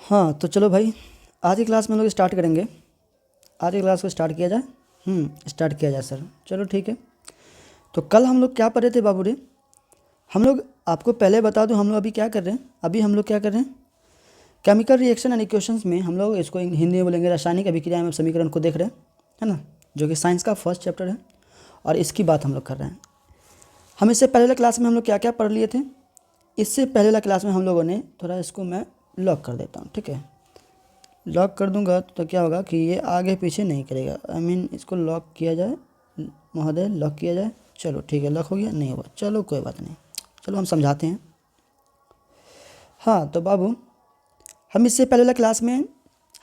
हाँ तो चलो भाई, आज की क्लास में हम लोग स्टार्ट करेंगे। आज की क्लास को स्टार्ट किया जाए। स्टार्ट किया जाए सर, चलो ठीक है। तो कल हम लोग क्या पढ़ रहे थे बाबू रे? हम लोग, आपको पहले बता दूं, हम लोग अभी क्या कर रहे हैं? अभी हम लोग क्या कर रहे हैं? केमिकल रिएक्शन एंड इक्वेशंस में हम लोग इसको हिंदी में बोलेंगे रासायनिक अभिक्रिया में समीकरण को देख रहे हैं, है ना, जो कि साइंस का फर्स्ट चैप्टर है और इसकी बात हम लोग कर रहे हैं। हम इससे पहले वाले क्लास में हम लोग क्या क्या पढ़ लिए थे? इससे पहले वाला क्लास में हम लोगों ने, थोड़ा इसको मैं लॉक कर देता हूँ, ठीक है। लॉक कर दूंगा तो क्या होगा कि ये आगे पीछे नहीं करेगा। इसको लॉक किया जाए महोदय, लॉक किया जाए। चलो ठीक है, लॉक हो गया, नहीं हुआ, चलो कोई बात नहीं, चलो हम समझाते हैं। हाँ तो बाबू, हम इससे पहले वाला क्लास में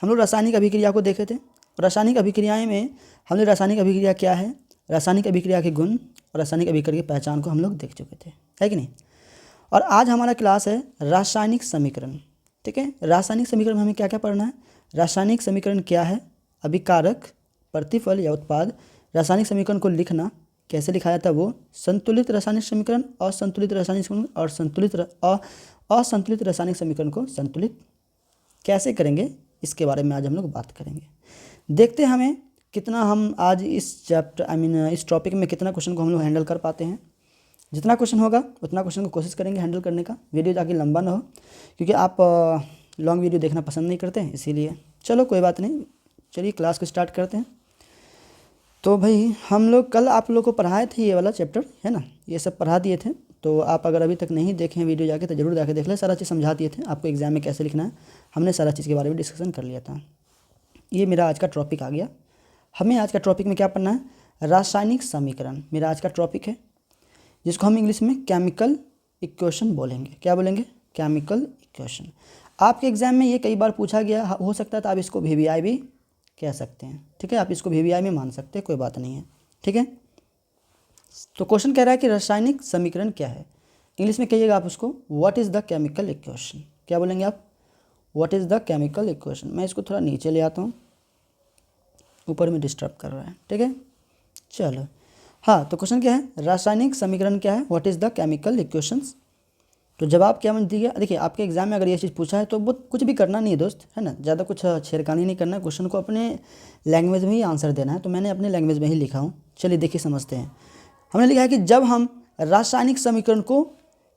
हम लोग रासायनिक अभिक्रिया को देखे थे। रासायनिक अभिक्रियाएं में हमने रासायनिक अभिक्रिया क्या है, रासायनिक अभिक्रिया के गुण और रासायनिक अभिक्रिया की पहचान को हम लोग देख चुके थे, है कि नहीं। और आज हमारा क्लास है रासायनिक समीकरण, ठीक है। रासायनिक समीकरण में हमें क्या क्या पढ़ना है? रासायनिक समीकरण क्या है, अभिकारक, प्रतिफल या उत्पाद, रासायनिक समीकरण को लिखना, कैसे लिखा जाता है वो, संतुलित रासायनिक समीकरण, असंतुलित रासायनिक समीकरण और असंतुलित रासायनिक समीकरण को संतुलित कैसे करेंगे, इसके बारे में आज हम लोग बात करेंगे। देखते हैं हमें कितना हम आज इस चैप्टर इस टॉपिक में कितना क्वेश्चन को हम लोग हैंडल कर पाते हैं। जितना क्वेश्चन होगा उतना क्वेश्चन को कोशिश करेंगे हैंडल करने का। वीडियो ताकि लंबा ना हो, क्योंकि आप लॉन्ग वीडियो देखना पसंद नहीं करते हैं, इसीलिए। चलो कोई बात नहीं, चलिए क्लास को स्टार्ट करते हैं। तो भाई हम लोग कल आप लोगों को पढ़ाए थे, ये वाला चैप्टर है ना, ये सब पढ़ा दिए थे। तो आप अगर अभी तक नहीं देखें वीडियो जाके तो ज़रूर जाके देख लें। सारा चीज़ समझा दिए थे आपको, एग्जाम में कैसे लिखना है हमने सारा चीज़ के बारे में डिस्कशन कर लिया था। ये मेरा आज का टॉपिक आ गया। हमें आज का टॉपिक में क्या पढ़ना है? रासायनिक समीकरण मेरा आज का टॉपिक है, जिसको हम इंग्लिश में केमिकल इक्वेशन बोलेंगे। क्या बोलेंगे? Chemical equation. आपके एग्जाम में ये कई बार पूछा गया, हो सकता है तो आप इसको VVI भी कह सकते हैं, ठीक है। आप इसको VVI में मान सकते हैं, कोई बात नहीं है, ठीक है। तो क्वेश्चन कह रहा है कि रासायनिक समीकरण क्या है। इंग्लिश में कहिएगा आप उसको, what is the chemical equation. क्या बोलेंगे आप? What is the chemical equation. मैं इसको थोड़ा नीचे ले आता हूँ, ऊपर में डिस्टर्ब कर रहा है, ठीक है। चलो हाँ, तो क्वेश्चन क्या है? रासायनिक समीकरण क्या है, what is the chemical equations. तो जवाब क्या बन दिया? देखिए आपके एग्जाम में अगर ये चीज़ पूछा है तो वो कुछ भी करना नहीं है दोस्त, है ना, ज़्यादा कुछ छेड़खानी नहीं करना है, क्वेश्चन को अपने लैंग्वेज में ही आंसर देना है। तो मैंने अपने लैंग्वेज में ही लिखा हूँ, चलिए देखिए समझते हैं। हमने लिखा है कि जब हम रासायनिक समीकरण को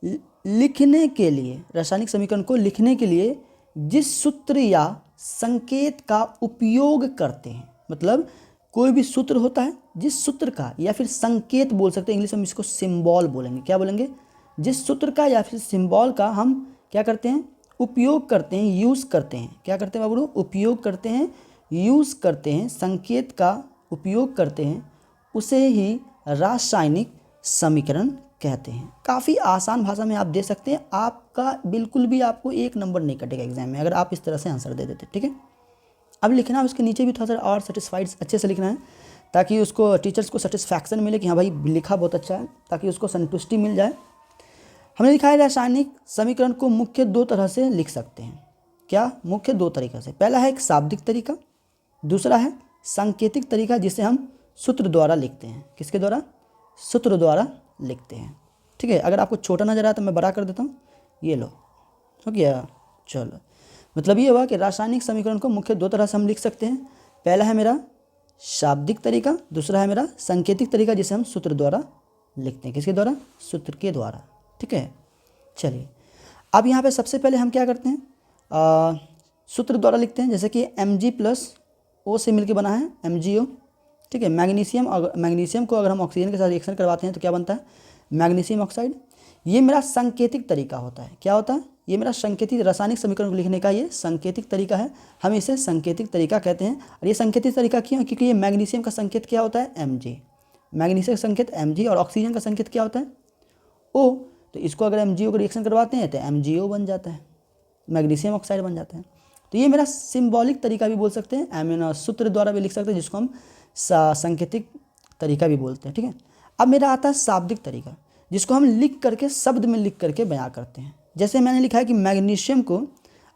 लिखने के लिए, रासायनिक समीकरण को लिखने के लिए जिस सूत्र या संकेत का उपयोग करते हैं, मतलब कोई भी सूत्र होता है, जिस सूत्र का या फिर संकेत बोल सकते हैं, इंग्लिश में इसको सिंबल बोलेंगे। क्या बोलेंगे? जिस सूत्र का या फिर सिंबल का हम क्या करते हैं? उपयोग करते हैं, यूज़ करते हैं। क्या करते हैं बाबू? उपयोग करते हैं, यूज़ करते हैं, संकेत का उपयोग करते हैं, उसे ही रासायनिक समीकरण कहते हैं। काफ़ी आसान भाषा में आप दे सकते हैं, आपका बिल्कुल भी आपको 1 नंबर नहीं कटेगा एग्जाम में अगर आप इस तरह से आंसर दे देते, ठीक है। अब लिखना है उसके नीचे भी थोड़ा सा और सेटिस्फाइड अच्छे से लिखना है, ताकि उसको टीचर्स को सेटिस्फैक्शन मिले कि हाँ भाई लिखा बहुत अच्छा है, ताकि उसको संतुष्टि मिल जाए। हमने लिखा है रासायनिक समीकरण को मुख्य 2 तरह से लिख सकते हैं। क्या? मुख्य 2 तरीक़ा से। पहला है एक शाब्दिक तरीका, दूसरा है सांकेतिक तरीका, जिसे हम सूत्र द्वारा लिखते हैं। किसके द्वारा? सूत्र द्वारा लिखते हैं, ठीक है। अगर आपको छोटा नजर आया तो मैं बड़ा कर देता हूँ, ये लो, हो गया। चलो, मतलब ये हुआ कि रासायनिक समीकरण को मुख्य 2 तरह से हम लिख सकते हैं। पहला है मेरा शाब्दिक तरीका, दूसरा है मेरा सांकेतिक तरीका, जिसे हम सूत्र द्वारा लिखते हैं। किसके द्वारा? सूत्र के द्वारा, ठीक है। चलिए अब यहाँ पे सबसे पहले हम क्या करते हैं? सूत्र द्वारा लिखते हैं, जैसे कि Mg+O से मिलकर बना है MgO, ठीक है। मैग्नीशियम को अगर हम ऑक्सीजन के साथ रिएक्शन करवाते हैं तो क्या बनता है? Magnesium oxide. ये मेरा सांकेतिक तरीका होता है। क्या होता है? ये मेरा सांकेतिक रासायनिक समीकरण को लिखने का ये सांकेतिक तरीका है, हम इसे सांकेतिक तरीका कहते हैं। और ये सांकेतिक तरीका क्यों? क्योंकि ये मैग्नीशियम का संकेत क्या होता है? Mg। मैग्नीशियम का संकेत Mg और ऑक्सीजन का संकेत क्या होता है? O। तो इसको अगर MgO को रिएक्शन करवाते हैं तो MgO बन जाता है, मैग्नीशियम ऑक्साइड बन जाता है। तो ये मेरा सिंबॉलिक तरीका भी बोल सकते हैं, सूत्र द्वारा भी लिख सकते हैं, जिसको हम सांकेतिक तरीका भी बोलते हैं, ठीक है। अब मेरा आता है शाब्दिक तरीका, जिसको हम लिख करके, शब्द में लिख करके बयां करते हैं। जैसे मैंने लिखा है कि मैग्नीशियम को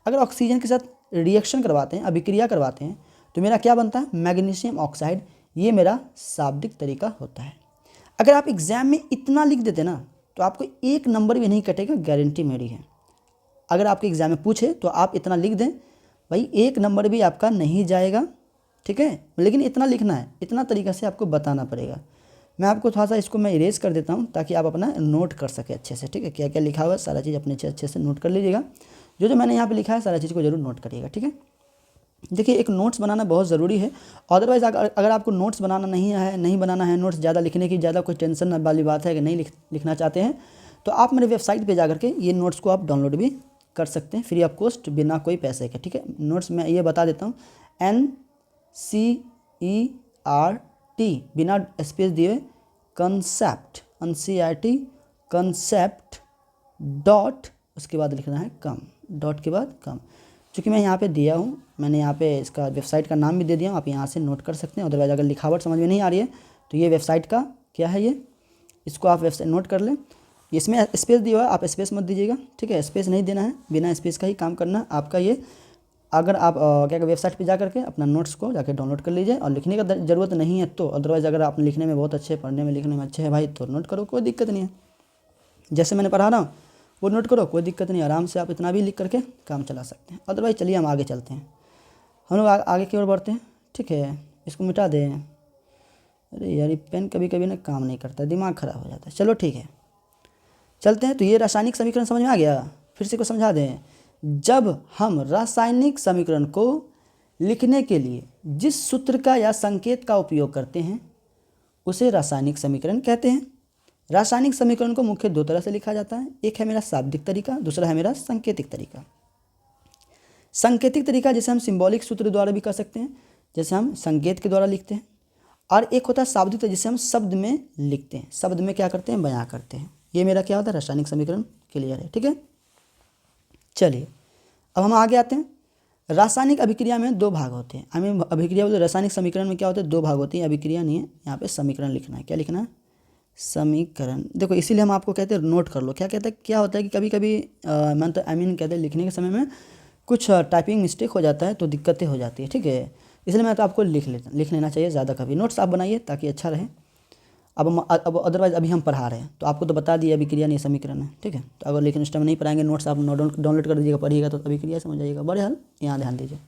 अगर ऑक्सीजन के साथ रिएक्शन करवाते हैं, अभिक्रिया करवाते हैं, तो मेरा क्या बनता है? Magnesium oxide. ये मेरा शाब्दिक तरीका होता है। अगर आप एग्जाम में इतना लिख देते ना तो आपको 1 नंबर भी नहीं कटेगा, गारंटी मेरी है। अगर आपके एग्जाम में पूछे तो आप इतना लिख दें भाई एक नंबर भी आपका नहीं जाएगा, ठीक है। लेकिन इतना लिखना है, इतना तरीक़ा से आपको बताना पड़ेगा। मैं आपको थोड़ा सा इसको मैं इरेज कर देता हूँ ताकि आप अपना नोट कर सकें अच्छे से, ठीक है। क्या क्या लिखा हुआ है सारा चीज़ अपने अच्छे से नोट कर लीजिएगा। जो जो मैंने यहाँ पे लिखा है सारा चीज़ को जरूर नोट करिएगा, ठीक है। देखिए एक नोट्स बनाना बहुत ज़रूरी है। अदरवाइज़ अगर आपको नोट्स बनाना नहीं बनाना है, नोट्स ज़्यादा लिखने की ज़्यादा कोई टेंशन वाली बात है कि नहीं लिखना चाहते हैं, तो आप मेरे वेबसाइट पे जा करके ये नोट्स को आप डाउनलोड भी कर सकते हैं फ्री ऑफ कॉस्ट, बिना कोई पैसे के, ठीक है। नोट्स मैं ये बता देता हूँ, NCERT बिना स्पेस दिए कंसेप्ट, NCERT कंसेप्ट डॉट, उसके बाद लिखना है कम, डॉट के बाद कम। चूँकि मैं यहाँ पे दिया हूँ, मैंने यहाँ पे इसका वेबसाइट का नाम भी दे दिया हूँ, आप यहाँ से नोट कर सकते हैं। अदरवाइज़ अगर लिखावट समझ में नहीं आ रही है तो ये वेबसाइट का क्या है, ये इसको आप वेबसाइट नोट कर लें। इसमें स्पेस दिया हुआ है, आप स्पेस मत दीजिएगा, ठीक है। स्पेस नहीं देना है, बिना स्पेस का ही काम करना आपका ये। अगर आप क्या वेबसाइट पे जा करके अपना नोट्स को जाके डाउनलोड कर लीजिए, और लिखने का ज़रूरत नहीं है तो, अदरवाइज़ अगर आप लिखने में बहुत अच्छे, पढ़ने में लिखने में अच्छे हैं भाई, तो नोट करो, कोई दिक्कत नहीं है। जैसे मैंने पढ़ा ना वो नोट करो, कोई दिक्कत नहीं, आराम से आप इतना भी लिख करके काम चला सकते हैं। अदरवाइज़ चलिए हम आगे चलते हैं, हम लोग आगे की ओर बढ़ते हैं, ठीक है। इसको मिटा दें। अरे यार ये पेन कभी कभी ना काम नहीं करता, दिमाग ख़राब हो जाता है। चलो ठीक है, चलते हैं। तो ये रासायनिक समीकरण समझ में आ गया, फिर से को समझा दें। जब हम रासायनिक समीकरण को लिखने के लिए जिस सूत्र का या संकेत का उपयोग करते हैं उसे रासायनिक समीकरण कहते हैं। रासायनिक समीकरण को मुख्य दो तरह से लिखा जाता है, एक है मेरा शाब्दिक तरीका, दूसरा है मेरा सांकेतिक तरीका। सांकेतिक तरीका जैसे हम सिंबॉलिक सूत्र द्वारा भी कर सकते हैं, जैसे हम संकेत के द्वारा लिखते हैं, और एक होता है शाब्दिक तरीका जिसे हम शब्द में लिखते हैं, शब्द में क्या करते हैं, बयां करते हैं। ये मेरा क्या होता है, रासायनिक समीकरण। क्लियर है, ठीक है। चलिए अब हम आगे आते हैं। रासायनिक अभिक्रिया में दो भाग होते हैं। हमें अभिक्रिया बोलते, रासायनिक समीकरण में क्या होता है, दो भाग होती है। अभिक्रिया नहीं है, यहाँ पे समीकरण लिखना है। क्या लिखना है, समीकरण। देखो इसीलिए हम आपको कहते हैं नोट कर लो। क्या कहते हैं, क्या होता है कि कभी कभी कहते हैं लिखने के समय में कुछ टाइपिंग मिस्टेक हो जाता है तो दिक्कतें हो जाती है, ठीक है। इसलिए मैं तो आपको लिख लेना चाहिए ज़्यादा। कभी नोट्स आप बनाइए ताकि अच्छा रहे। अब अदरवाइज़ अभी हम पढ़ा रहे हैं तो आपको तो बता दिया अभिक्रिया नहीं समीकरण है, ठीक है। तो अगर लेकिन उस टाइम नहीं पढ़ाएंगे, नोट्स आप डाउनलोड कर दीजिएगा, पढ़िएगा तो अभिक्रिया समझ जाइएगा। बड़े हाल यहाँ ध्यान दीजिए।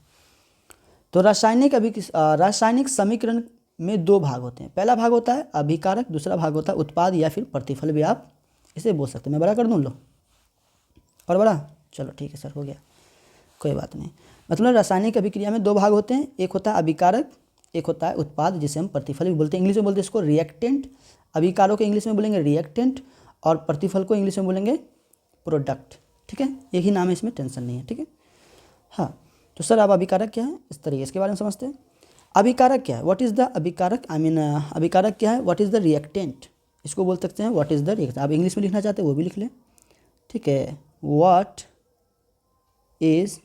तो रासायनिक समीकरण में दो भाग होते हैं। पहला भाग होता है अभिकारक, दूसरा भाग होता है उत्पाद या फिर प्रतिफल भी आप इसे बोल सकते हैं। मैं बड़ा कर दूँ, लो और बड़ा, चलो ठीक है सर, हो गया, कोई बात नहीं। मतलब रासायनिक अभिक्रिया में दो भाग होते हैं, एक होता है अभिकारक, एक होता है उत्पाद जिसे हम प्रतिफल भी बोलते हैं। इंग्लिश में बोलते हैं इसको रिएक्टेंट। अभिकारक को इंग्लिश में बोलेंगे रिएक्टेंट, और प्रतिफल को इंग्लिश में बोलेंगे प्रोडक्ट, ठीक है। यही नाम है, इसमें टेंशन नहीं है, ठीक है। हाँ तो सर अब अभिकारक क्या है, इस तरीके इसके बारे में समझते हैं। अभिकारक क्या है, व्हाट इज़ द अभिकारक, अभिकारक क्या है, व्हाट इज़ द रिएक्टेंट, इसको बोल सकते हैं व्हाट इज़ द रिएक्टेंट। आप इंग्लिश में लिखना चाहते हैं वो भी लिख लें, ठीक है। What is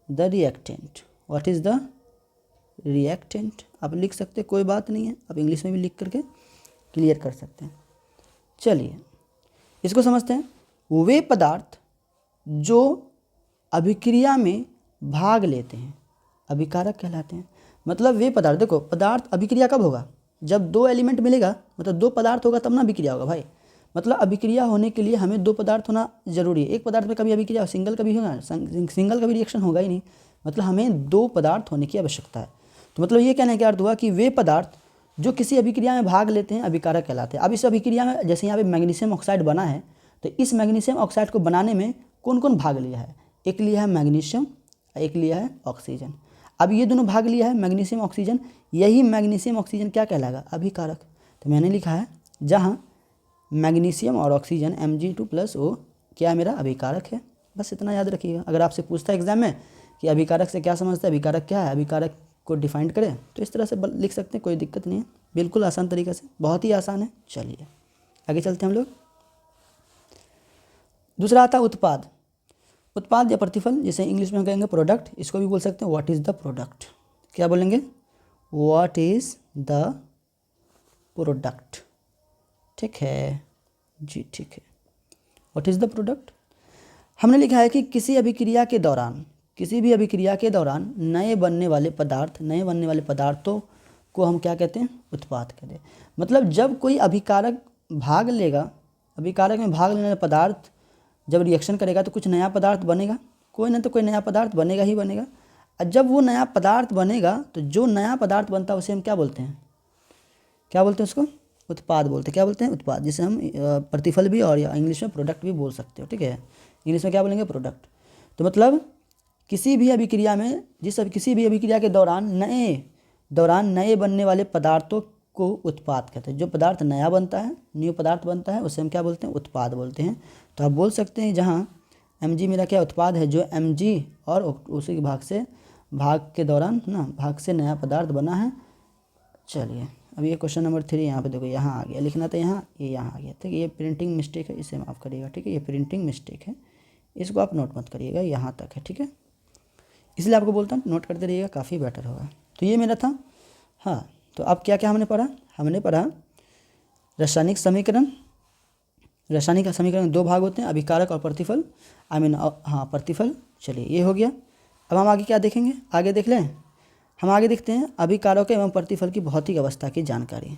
the reactant, what is the reactant आप लिख सकते हैं, कोई बात नहीं है, आप इंग्लिश में भी लिख करके क्लियर कर सकते हैं। चलिए इसको समझते हैं। वे पदार्थ जो अभिक्रिया में भाग लेते हैं अभिकारक कहलाते हैं। मतलब वे पदार्थ, देखो पदार्थ अभिक्रिया कब होगा, जब दो एलिमेंट मिलेगा, मतलब दो पदार्थ होगा तब ना अभिक्रिया होगा भाई। मतलब अभिक्रिया होने के लिए हमें दो पदार्थ होना जरूरी है। एक पदार्थ में कभी अभिक्रिया सिंगल कभी होगा, सिंगल कभी रिएक्शन होगा ही नहीं। मतलब हमें दो पदार्थ होने की आवश्यकता है। तो मतलब ये कहने का अर्थ हुआ कि वे पदार्थ जो किसी अभिक्रिया में भाग लेते हैं अभिकारक कहलाते हैं। अब इस अभिक्रिया में जैसे यहाँ पे मैग्नीशियम ऑक्साइड बना है, तो इस मैग्नीशियम ऑक्साइड को बनाने में कौन कौन भाग लिया है, एक लिया है मैग्नीशियम, एक लिया है ऑक्सीजन। अब ये दोनों भाग लिया है मैग्नीशियम ऑक्सीजन, यही मैग्नीशियम ऑक्सीजन क्या कहलाएगा, अभिकारक। तो मैंने लिखा है जहाँ मैग्नीशियम और ऑक्सीजन Mg2+O क्या है, मेरा अभिकारक है। बस इतना याद रखिएगा। अगर आपसे पूछता है एग्जाम में कि अभिकारक से क्या समझता है, अभिकारक क्या है, अभिकारक को डिफाइंड करें, तो इस तरह से लिख सकते हैं, कोई दिक्कत नहीं है, बिल्कुल आसान तरीके से, बहुत ही आसान है। चलिए आगे चलते हैं हम लोग। दूसरा आता है उत्पाद। उत्पाद या प्रतिफल, जैसे इंग्लिश में हम कहेंगे प्रोडक्ट, इसको भी बोल सकते हैं व्हाट इज़ द प्रोडक्ट। क्या बोलेंगे, व्हाट इज़ द प्रोडक्ट, ठीक है जी, ठीक है। What is the product. हमने लिखा है कि किसी भी अभिक्रिया के दौरान नए बनने वाले पदार्थों को हम क्या कहते हैं, उत्पाद कहते हैं। मतलब जब कोई अभिकारक भाग लेगा, अभिकारक में भाग लेने वाला पदार्थ जब रिएक्शन करेगा तो कुछ नया पदार्थ बनेगा, कोई ना तो कोई नया पदार्थ बनेगा ही बनेगा। और जब वो नया पदार्थ बनेगा तो जो नया पदार्थ बनता है उसे हम क्या बोलते हैं, क्या बोलते हैं उसको, उत्पाद बोलते हैं। क्या बोलते हैं, उत्पाद, जिसे हम प्रतिफल भी और या इंग्लिश में प्रोडक्ट भी बोल सकते हो, ठीक है। इंग्लिश में क्या बोलेंगे, प्रोडक्ट। तो मतलब किसी भी अभिक्रिया में किसी भी अभिक्रिया के दौरान नए बनने वाले पदार्थों को उत्पाद कहते हैं। जो पदार्थ नया बनता है, न्यू पदार्थ बनता है, उसे हम क्या बोलते हैं, उत्पाद बोलते हैं। तो आप बोल सकते हैं जहाँ mg मेरा क्या उत्पाद है, जो mg और उसी भाग के दौरान ना भाग से नया पदार्थ बना है। चलिए अब ये क्वेश्चन नंबर 3 यहाँ पे देखो, यहाँ आ गया, लिखना था यहाँ, ये यहाँ आ गया, ठीक है। ये प्रिंटिंग मिस्टेक है, इसे माफ़ करिएगा, ठीक है। ये प्रिंटिंग मिस्टेक है, इसको आप नोट मत करिएगा, यहाँ तक है, ठीक है। इसलिए आपको बोलता हूँ नोट करते रहिएगा, काफ़ी बेटर होगा। तो ये मेरा था। हाँ, तो अब क्या क्या हमने पढ़ा, हमने पढ़ा रासायनिक समीकरण। रासायनिक समीकरण 2 भाग होते हैं, अभिकारक और प्रतिफल, प्रतिफल। चलिए ये हो गया। अब हम आगे क्या देखेंगे, आगे देख लें। हम आगे देखते हैं अभिकारक एवं प्रतिफल की भौतिक अवस्था की जानकारी,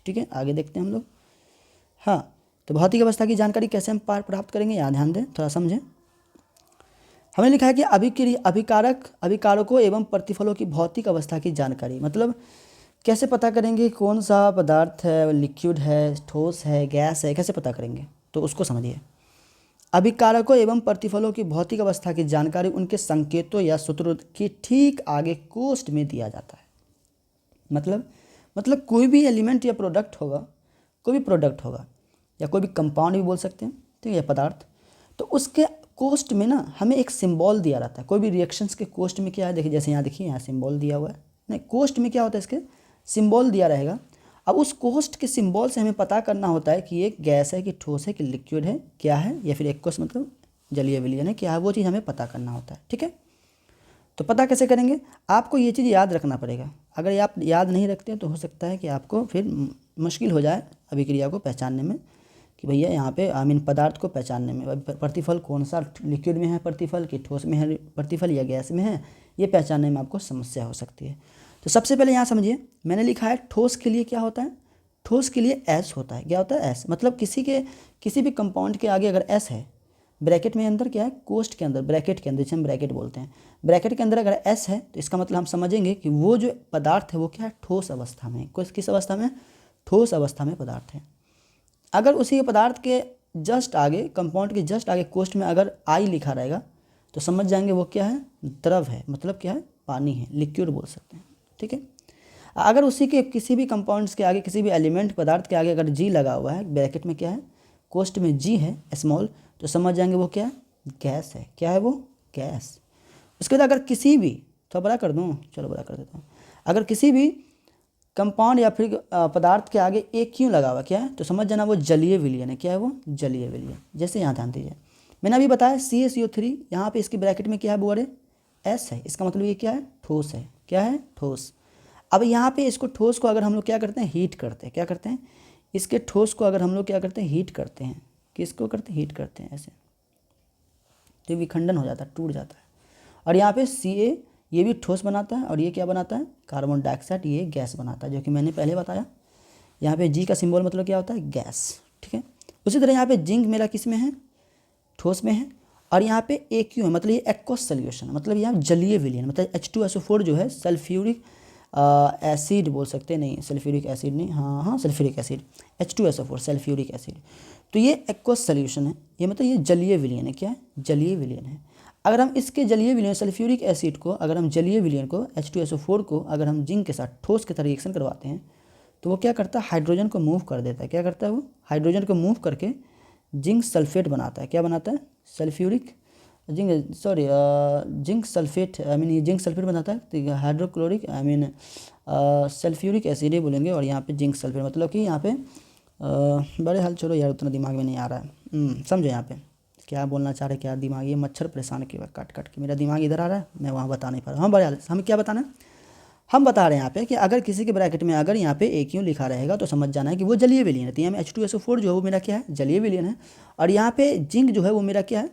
ठीक है। आगे देखते हैं हम लोग। हाँ, तो भौतिक अवस्था की जानकारी कैसे हम प्राप्त करेंगे, यहाँ ध्यान दें, थोड़ा समझें। हमने लिखा है कि अभिकारकों एवं प्रतिफलों की भौतिक अवस्था की जानकारी, मतलब कैसे पता करेंगे कौन सा पदार्थ है, लिक्विड है, ठोस है, गैस है, कैसे पता करेंगे, तो उसको समझिए। अभिकारकों एवं प्रतिफलों की भौतिक अवस्था की जानकारी उनके संकेतों या सूत्रों के ठीक आगे कोष्ठ में दिया जाता है। मतलब कोई भी एलिमेंट या प्रोडक्ट होगा, कोई भी प्रोडक्ट होगा या कोई भी कंपाउंड भी बोल सकते हैं, ठीक है, पदार्थ, तो उसके कोष्ठ में ना हमें एक सिंबल दिया रहता है। कोई भी रिएक्शंस के कोष्ठ में क्या है, देखिए जैसे यहाँ देखिए, यहाँ सिंबल दिया हुआ है, नहीं, कोष्ठ में क्या होता है, इसके सिंबल दिया रहेगा। अब उस कोष्ठ के सिंबल से हमें पता करना होता है कि ये गैस है कि ठोस है कि लिक्विड है, क्या है, या फिर एक्वस मतलब जलीय विलयन है, क्या है, वो चीज़ हमें पता करना होता है, ठीक है। तो पता कैसे करेंगे, आपको ये चीज़ याद रखना पड़ेगा। अगर आप याद नहीं रखते हैं तो हो सकता है कि आपको फिर मुश्किल हो जाए अभिक्रिया को पहचानने में, कि भैया यहाँ पे पदार्थ को पहचानने में, प्रतिफल कौन सा लिक्विड में है प्रतिफल, कि ठोस में है प्रतिफल या गैस में है, ये पहचानने में आपको समस्या हो सकती है। तो सबसे पहले यहाँ समझिए, मैंने लिखा है ठोस के लिए क्या होता है, ठोस के लिए एस होता है। क्या होता है, एस, मतलब किसी भी कंपाउंड के आगे अगर एस है, ब्रैकेट में अंदर क्या है, कोष्ठ के अंदर, ब्रैकेट के अंदर, जिसे हम ब्रैकेट बोलते हैं, ब्रैकेट के अंदर अगर एस है तो इसका मतलब हम समझेंगे कि वो जो पदार्थ है वो क्या है, ठोस अवस्था में, किस अवस्था में, ठोस अवस्था में पदार्थ है। अगर उसी पदार्थ के जस्ट आगे, कंपाउंड के जस्ट आगे कोष्ठ में अगर आई लिखा रहेगा तो समझ जाएंगे वो क्या है, द्रव है, मतलब क्या है, पानी है, लिक्विड बोल सकते हैं, ठीक है। अगर उसी के किसी भी कंपाउंड्स के आगे, किसी भी एलिमेंट पदार्थ के आगे अगर जी लगा हुआ है, ब्रैकेट में क्या है, कोष्ठ में जी है स्मॉल, तो समझ जाएंगे वो क्या है, गैस है। क्या है वो, गैस। उसके बाद अगर किसी भी, तो बड़ा कर दूँ, चलो बड़ा कर देता हूँ, अगर किसी भी कंपाउंड या फिर पदार्थ के आगे एक क्यों लगा हुआ क्या है, तो समझ जाना वो जलीय विलयन है। क्या है वो, जलीय विलयन। जैसे यहाँ ध्यान दीजिए, मैंने अभी बताया CaCO3, यहाँ पे इसकी ब्रैकेट में क्या है, बोरे एस है, इसका मतलब ये क्या है, ठोस है। क्या है, ठोस। अब यहाँ पे इसको ठोस को अगर हम लोग क्या करते हैं, हीट करते हैं, क्या करते हैं, इसके ठोस को अगर हम लोग क्या करते हैं, हीट करते हैं, किसको करते हैं, हीट करते हैं, ऐसे तो विखंडन हो जाता है, टूट जाता है। और यहाँ पे Ca ये भी ठोस बनाता है और ये क्या बनाता है, कार्बन डाइऑक्साइड, ये गैस बनाता है, जो कि मैंने पहले बताया। यहाँ पे जी का सिंबल मतलब क्या होता है, गैस, ठीक है। उसी तरह यहाँ पे जिंक मेरा किस में है, ठोस में है, और यहाँ पे AQ है, मतलब ये एक्वस सोल्यूशन, मतलब यहाँ जलीय विलयन, मतलब H2SO4 जो है सल्फ्यूरिक एसिड बोल सकते हैं, नहीं सल्फ्यूरिक एसिड नहीं, हाँ sulphuric acid, H2SO4 sulphuric acid, तो ये एक्वस सोल्यूशन है, ये मतलब ये जलीय विलयन है। क्या है, जलीय विलयन है। अगर हम इसके जलीय विलयन सल्फ्यूरिक एसिड को, अगर हम जलीय विलयन को H2SO4 को अगर हम जिंक के साथ ठोस के साथ रिएक्शन करवाते हैं तो वो क्या करता है, हाइड्रोजन को मूव कर देता है। क्या करता है वो, हाइड्रोजन को मूव करके जिंक सल्फेट बनाता है। क्या बनाता है, सल्फ्यूरिक जिंक सल्फेट, ये जिंक सल्फेट बनाता है, तो हाइड्रोक्लोरिक सल्फ्यूरिक एसिड ही बोलेंगे, और यहाँ पे जिंक सल्फेट, मतलब कि यहाँ पे बड़े हाल, छोड़ो यार उतना दिमाग में नहीं आ रहा है, समझो यहाँ पे क्या बोलना चाह रहे, क्या दिमाग, ये मच्छर परेशान किया काट काट के, मेरा दिमाग इधर आ रहा है, मैं वहाँ बता नहीं पा रहा हूँ। बड़े हाल, हमें क्या बताना है, हम बता रहे हैं यहाँ पे कि अगर किसी के ब्रैकेट में अगर यहाँ पे AQ लिखा रहेगा तो समझ जाना है कि वो जलीय विलयन है। तो यहाँ में H2SO4 जो है वो मेरा क्या है, जलीय विलयन है, और यहाँ पे जिंक जो है वो मेरा क्या है,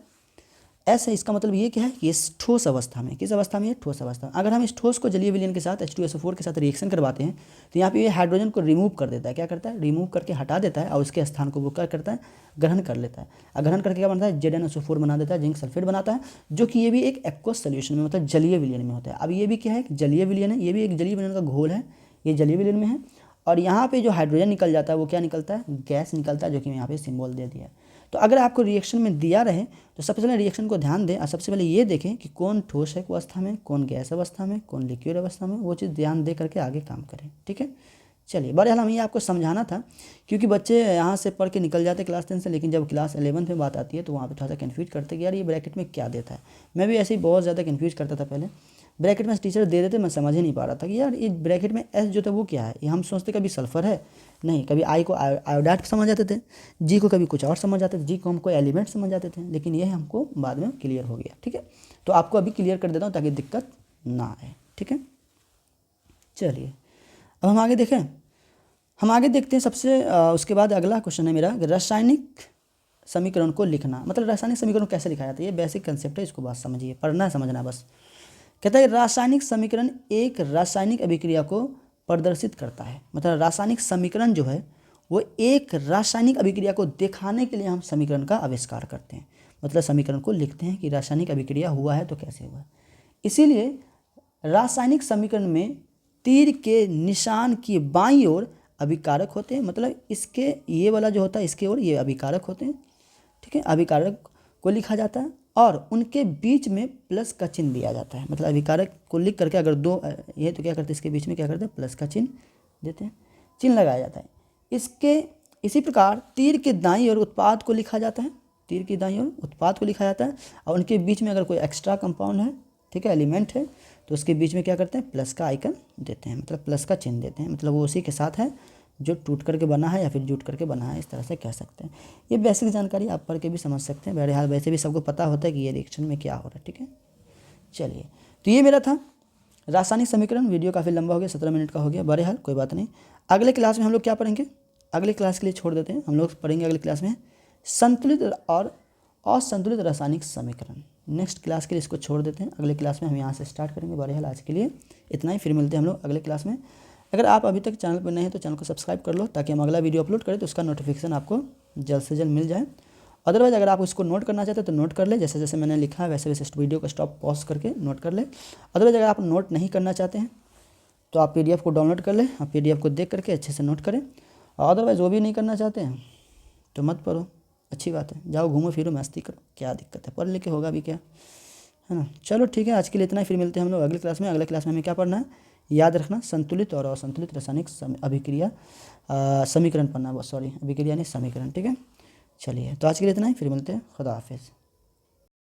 एस है, इसका मतलब ये क्या है कि ये ठोस अवस्था में, किस अवस्था में है, ठोस अवस्था में। अगर हम इस ठोस को जलीय विलयन के साथ H2SO4 के साथ रिएक्शन करवाते हैं तो यहाँ पे ये हाइड्रोजन को रिमूव कर देता है, क्या करता है, रिमूव करके हटा देता है और उसके स्थान को वो क्या करता है, ग्रहण कर लेता है। और ग्रहण करके क्या बनता है, ZnSO4 बना देता है, जिंक सल्फेट बनाता है, जो कि ये भी एक एक्वस सोल्यूशन में मतलब जलीय विलयन में होता है। अब ये भी क्या है, जलीय विलयन है, ये भी एक जलीय विलयन का घोल है, ये जलीय विलयन में है। और यहाँ पे जो हाइड्रोजन निकल जाता है वो क्या निकलता है, गैस निकलता है, जो कि यहाँ पे सिंबल दे दिया है। तो अगर आपको रिएक्शन में दिया रहे तो सबसे पहले रिएक्शन को ध्यान दें और सबसे पहले ये देखें कि कौन ठोस है अवस्था में, कौन गैस अवस्था में, कौन लिक्विड अवस्था में, वो चीज़ ध्यान दे करके आगे काम करें। ठीक है, चलिए। बहरहाल हम ये आपको समझाना था क्योंकि बच्चे यहाँ से पढ़ के निकल जाते क्लास 10 से, लेकिन जब क्लास 11 में बात आती है तो वहाँ पे थोड़ा सा कन्फ्यूज करते कि यार ये ब्रैकेट में क्या देता है। मैं भी ऐसे ही बहुत ज़्यादा कन्फ्यूज करता था पहले, ब्रैकेट में टीचर दे देते, मैं समझ ही नहीं पा रहा था कि यार ये ब्रैकेट में एस जो था वो क्या है। ये हम सोचते कभी सल्फर है, नहीं, कभी आई को आयोडाइड समझ जाते थे, जी को कभी कुछ और समझ जाते थे, जी को हम कोई एलिमेंट समझ जाते थे, लेकिन ये हमको बाद में क्लियर हो गया। ठीक है, तो आपको अभी क्लियर कर देता हूँ ताकि दिक्कत ना आए। ठीक है, चलिए अब हम आगे देखें, हम आगे देखते हैं। सबसे उसके बाद अगला क्वेश्चन है मेरा, रासायनिक समीकरण को लिखना। मतलब रासायनिक समीकरण कैसे लिखा जाता है, ये बेसिक कंसेप्ट है, इसको बात समझिए, पढ़ना है समझना है बस। कहता है रासायनिक समीकरण एक रासायनिक अभिक्रिया को प्रदर्शित करता है। मतलब रासायनिक समीकरण जो है वो एक रासायनिक अभिक्रिया को दिखाने के लिए हम समीकरण का आविष्कार करते हैं। मतलब समीकरण को लिखते हैं कि रासायनिक अभिक्रिया हुआ है तो कैसे हुआ है। इसीलिए रासायनिक समीकरण में तीर के निशान की बाईं ओर अभिकारक होते हैं। मतलब इसके ये वाला जो होता है इसके ओर ये अभिकारक होते हैं। ठीक है, अभिकारक को लिखा जाता है और उनके बीच में प्लस का चिन्ह दिया जाता है। मतलब अभिकारक को लिख करके अगर दो ये तो क्या करते हैं, इसके बीच में क्या करते हैं, प्लस का चिन्ह देते हैं, चिन्ह लगाया जाता है। इसके इसी प्रकार तीर के दाईं ओर उत्पाद को लिखा जाता है, तीर की दाईं ओर उत्पाद को लिखा जाता है और उनके बीच में अगर कोई एक्स्ट्रा कंपाउंड है, ठीक है, एलिमेंट है, तो उसके बीच में क्या करते हैं, प्लस का आइकन देते हैं, मतलब प्लस का चिन्ह देते हैं। मतलब वो उसी के साथ है जो टूट करके बना है या फिर जुट करके बना है, इस तरह से कह सकते हैं। ये बेसिक जानकारी आप पढ़ के भी समझ सकते हैं। बहरहाल वैसे भी सबको पता होता है कि ये रिएक्शन में क्या हो रहा है। ठीक है, चलिए, तो ये मेरा था रासायनिक समीकरण। वीडियो काफ़ी लंबा हो गया, 17 मिनट का हो गया, बहरहाल कोई बात नहीं। अगले क्लास में हम लोग क्या पढ़ेंगे, अगले क्लास के लिए छोड़ देते हैं, हम लोग पढ़ेंगे अगले क्लास में संतुलित और असंतुलित रासायनिक समीकरण। नेक्स्ट क्लास के लिए इसको छोड़ देते हैं, अगले क्लास में हम यहाँ से स्टार्ट करेंगे। बहरहाल आज के लिए इतना ही, फिर मिलते हैं हम लोग अगले क्लास में। अगर आप अभी तक चैनल पर नए हैं तो चैनल को सब्सक्राइब कर लो ताकि हम अगला वीडियो अपलोड करें तो उसका नोटिफिकेशन आपको जल्द से जल्द मिल जाए। अदरवाइज अगर आप उसको नोट करना चाहते हैं तो नोट कर ले, जैसे जैसे मैंने लिखा है वैसे वैसे वीडियो को स्टॉप पॉज करके नोट कर ले। अदरवाइज अगर आप नोट नहीं करना चाहते हैं तो आप PDF को डाउनलोड कर लें, आप PDF को देख करके अच्छे से नोट करें। और अदरवाइज वो भी नहीं करना चाहते हैं तो मत पढ़ो, अच्छी बात है, जाओ घूमो फिरो मस्ती करो, क्या दिक्कत है, पढ़ लेके होगा भी क्या, है ना। चलो ठीक है, आज के लिए इतना ही, फिर मिलते हैं हम लोग अगले क्लास में। अगले क्लास में हमें क्या पढ़ना है, याद रखना, संतुलित और असंतुलित रासायनिक अभिक्रिया समीकरण पढ़ना, सॉरी अभिक्रिया नहीं समीकरण। ठीक है, चलिए, तो आज के लिए इतना ही, फिर मिलते हैं, खुदा हाफिज़।